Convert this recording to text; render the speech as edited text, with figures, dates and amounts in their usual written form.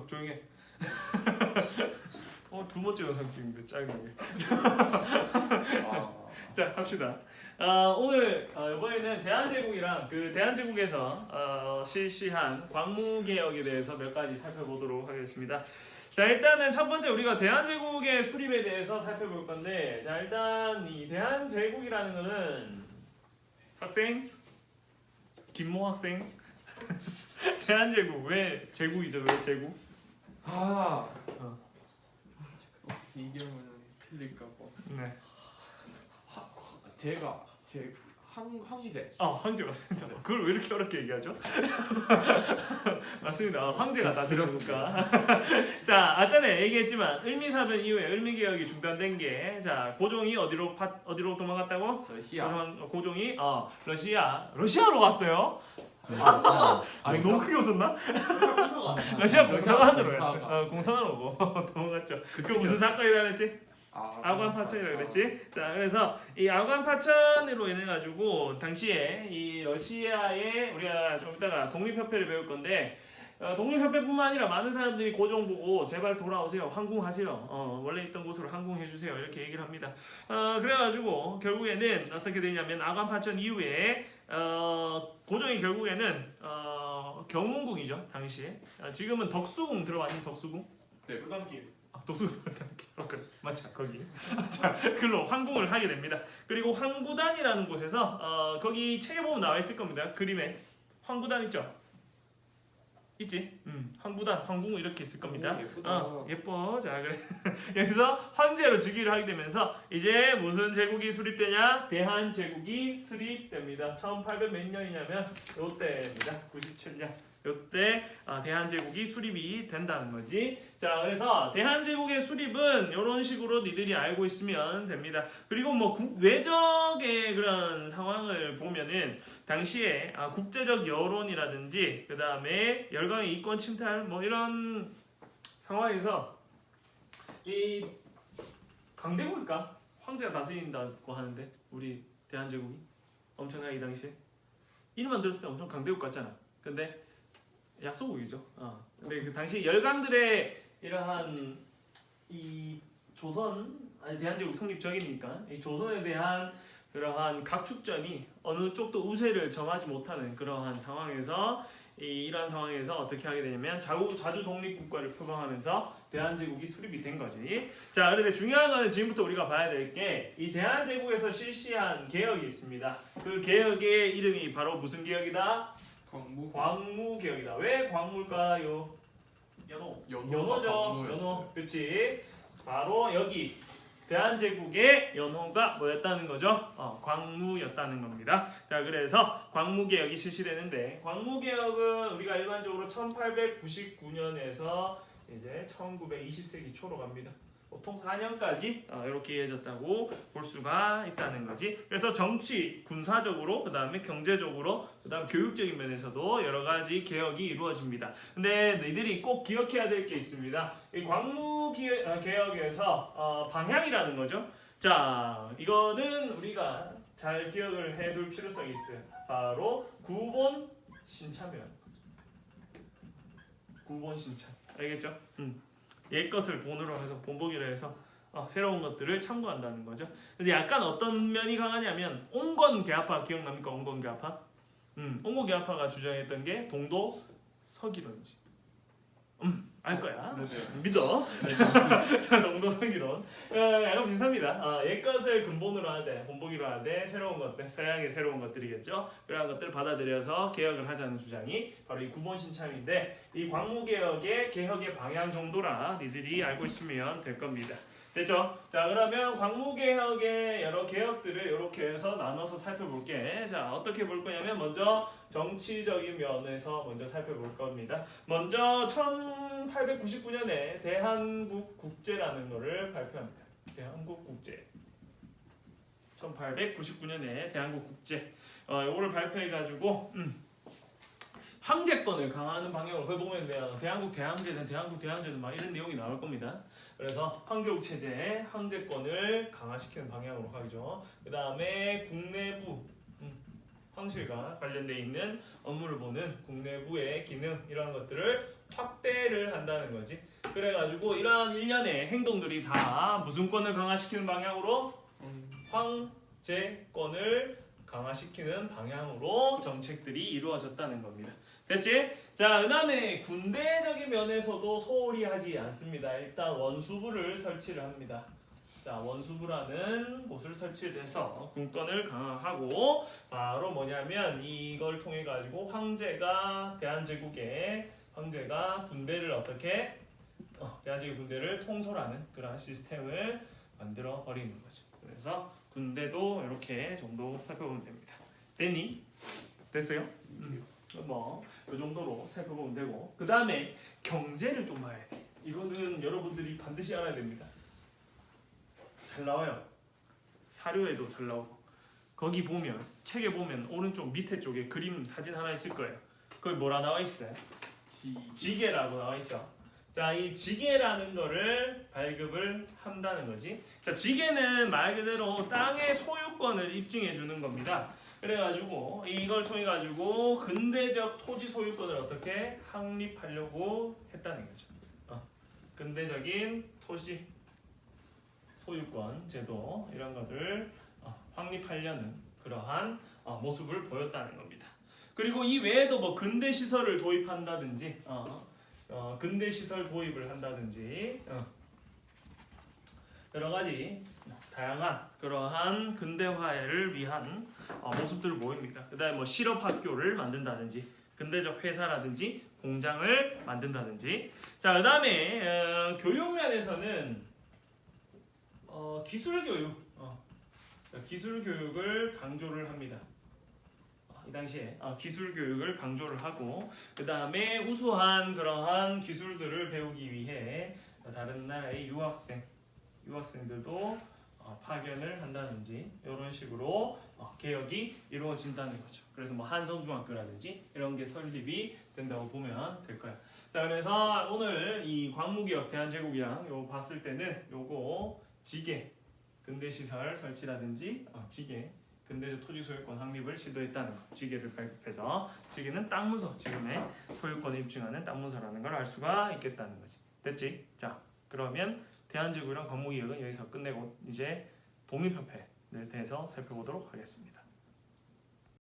조용해. 두 번째 영상 찍는데 짧게. 자 합시다. 오늘 이번에는 대한제국이랑 그 대한제국에서 실시한 광무개혁에 대해서 몇 가지 살펴보도록 하겠습니다. 자 일단은 첫 번째 우리가 대한제국의 수립에 대해서 살펴볼 건데, 자 일단 이 대한제국이라는 거는 학생 김모 학생 대한제국 왜 제국이죠? 왜 제국? 이경은 틀릴까봐. 네. 황제. 황제 맞습니다. 그걸 왜 이렇게 어렵게 얘기하죠? 맞습니다. 황제가 다스렸으니까. 자, 아전에 얘기했지만 을미사변 이후에 을미개혁이 중단된 게, 자 고종이 어디로 도망갔다고? 러시아. 고종이 러시아로 갔어요. 너무 크게 웃었나? 러시아 공사관으로 갔어요. 공사관으로 도망갔죠. 그 무슨 사건이라 그랬지? 아관 파천이라고 그랬지. 자 그래서 이 아관 파천으로 인해 가지고 당시에 이 러시아에 우리가 좀 이따가 독립협회를 배울 건데, 독립협회뿐만 아니라 많은 사람들이 고종 보고 제발 돌아오세요, 항공하세요, 원래 있던 곳으로 항공해주세요 이렇게 얘기를 합니다. 그래가지고 결국에는 어떻게 되냐면 아관 파천 이후에 고종이 결국에는 경운궁이죠 당시에. 지금은 덕수궁 들어봤니? 덕수궁? 네. 불단길. 독수궁 그래 맞아 거기. 자 글로 황궁을 하게 됩니다. 그리고 황구단이라는 곳에서 거기 책에 보면 나와 있을 겁니다. 그림에 황구단 있죠? 있지? 황구단 황궁 이렇게 있을 겁니다. 예뻐. 자 그래 여기서 황제로 즉위를 하게 되면서 이제 무슨 제국이 수립되냐? 대한제국이 수립됩니다. 1800 몇 년이냐면 요때입니다. 97년. 요때 대한제국이 수립이 된다는 거지. 자 그래서 대한제국의 수립은 이런 식으로 니들이 알고 있으면 됩니다. 그리고 뭐 외적의 그런 상황을 보면은 당시에 국제적 여론이라든지 그 다음에 열강의 이권 침탈 뭐 이런 상황에서 이 강대국일까? 황제가 다스린다고 하는데 우리 대한제국이 엄청나게 이 당시에 이름만 들었을 때 엄청 강대국 같잖아. 근데 약소국이죠. 근데 그 당시 열강들의 이러한 이 대한제국 성립 전이니까 이 조선에 대한 그러한 각축전이 어느 쪽도 우세를 점하지 못하는 그러한 상황에서 이러한 상황에서 어떻게 하게 되냐면 자주 독립 국가를 표방하면서 대한제국이 수립이 된 거지. 자, 그런데 중요한 거는 지금부터 우리가 봐야 될 게 이 대한제국에서 실시한 개혁이 있습니다. 그 개혁의 이름이 바로 무슨 개혁이다? 광무개혁이다. 왜 광무일까요? 연호죠. 연호. 그렇지. 바로 여기 대한제국의 연호가 뭐였다는 거죠? 광무였다는 겁니다. 자, 그래서 광무개혁이 실시되는데, 광무개혁은 우리가 일반적으로 1899년에서 이제 1920세기 초로 갑니다. 보통 4년까지 이렇게 이어졌다고 볼 수가 있다는 거지. 그래서 정치, 군사적으로, 그 다음에 경제적으로, 그 다음 교육적인 면에서도 여러 가지 개혁이 이루어집니다. 근데 너희들이 꼭 기억해야 될 게 있습니다. 이 광무개혁에서 방향이라는 거죠. 자, 이거는 우리가 잘 기억을 해둘 필요성이 있어요. 바로 구본 신참이라는 거죠. 구본 신참. 알겠죠? 옛 것을 본으로 해서 본보기로 해서 새로운 것들을 참고한다는 거죠. 근데 약간 어떤 면이 강하냐면 온건개합파 기억납니까? 온건개합파? 온건개합파가 주장했던 게 동도 서기론이지. 알 거야. 믿어. 자, 동도 서기론. 약간 비슷합니다. 옛 것을 근본으로 하되 본보기로 하되 새로운 것들, 서양의 새로운 것들이겠죠. 그러한 것들을 받아들여서 개혁을 하자는 주장이 바로 이 구본 신참인데, 이 광무개혁의 개혁의 방향 정도라 니들이 알고 있으면 될 겁니다. 됐죠? 자, 그러면 광무개혁의 여러 개혁들을 이렇게 해서 나눠서 살펴볼게. 자, 어떻게 볼 거냐면 먼저 정치적인 면에서 먼저 살펴볼 겁니다. 먼저 1899년에 대한국국제라는 것을 발표합니다. 대한국국제. 1899년에 대한국국제. 이거를 발표해가지고 황제권을 강화하는 방향으로, 거기 보면 대한국 대항제는 막 이런 내용이 나올 겁니다. 그래서 황제국 체제의 황제권을 강화시키는 방향으로 가죠. 그 다음에 국내부 황실과 관련돼 있는 업무를 보는 국내부의 기능 이런 것들을 확대를 한다는 거지. 그래가지고 이러한 일련의 행동들이 다 무슨 권을 강화시키는 방향으로 황제권을 강화시키는 방향으로 정책들이 이루어졌다는 겁니다. 됐지? 자, 그 다음에 군대적인 면에서도 소홀히 하지 않습니다. 일단 원수부를 설치를 합니다. 자, 원수부라는 곳을 설치를 해서 군권을 강화하고 바로 뭐냐면 이걸 통해 가지고 황제가 대한제국의 황제가 군대를 어떻게 대한제국 군대를 통솔하는 그런 시스템을 만들어 버리는 거죠. 그래서 군대도 이렇게 정도 살펴보면 됩니다. 됐니? 됐어요? 뭐 이 정도로 살펴보면 되고 그 다음에 경제를 좀 봐야 돼. 이거는 여러분들이 반드시 알아야 됩니다. 잘 나와요. 사료에도 잘 나오고 거기 보면 책에 보면 오른쪽 밑에 쪽에 그림 사진 하나 있을 거예요. 거기 뭐라 나와 있어요? 지게라고 나와 있죠. 자, 이 지게라는 거를 발급을 한다는 거지. 자, 지게는 말 그대로 땅의 소유권을 입증해 주는 겁니다. 그래가지고 이걸 통해 가지고 근대적 토지 소유권을 어떻게 확립하려고 했다는 거죠. 근대적인 토지 소유권 제도 이런 것을 확립하려는 그러한 모습을 보였다는 겁니다. 그리고 이 외에도 뭐 근대 시설을 도입한다든지 근대 시설 도입을 한다든지 여러 가지 다양한 그러한 근대화를 위한 모습들을 보입니다. 그다음에 뭐 실업학교를 만든다든지 근대적 회사라든지 공장을 만든다든지 자 그다음에 교육 면에서는 기술 교육 기술 교육을 강조를 합니다. 이 당시에 기술 교육을 강조를 하고 그 다음에 우수한 그러한 기술들을 배우기 위해 다른 나라의 유학생들도 파견을 한다든지 이런 식으로 개혁이 이루어진다는 거죠. 그래서 뭐 한성중학교라든지 이런 게 설립이 된다고 보면 될 거야. 자 그래서 오늘 이 광무개혁 대한제국이랑 요거 봤을 때는 요거 지게 근대시설 설치라든지 지게 근대적 토지 소유권 확립을 시도했다는 것. 지게를 발급해서 지게는 땅 문서, 지금의 소유권을 입증하는 땅 문서라는 걸 알 수가 있겠다는 거지. 됐지? 자, 그러면 대한제국이랑 광무개혁은 여기서 끝내고 이제 독립협회에 대해서 살펴보도록 하겠습니다.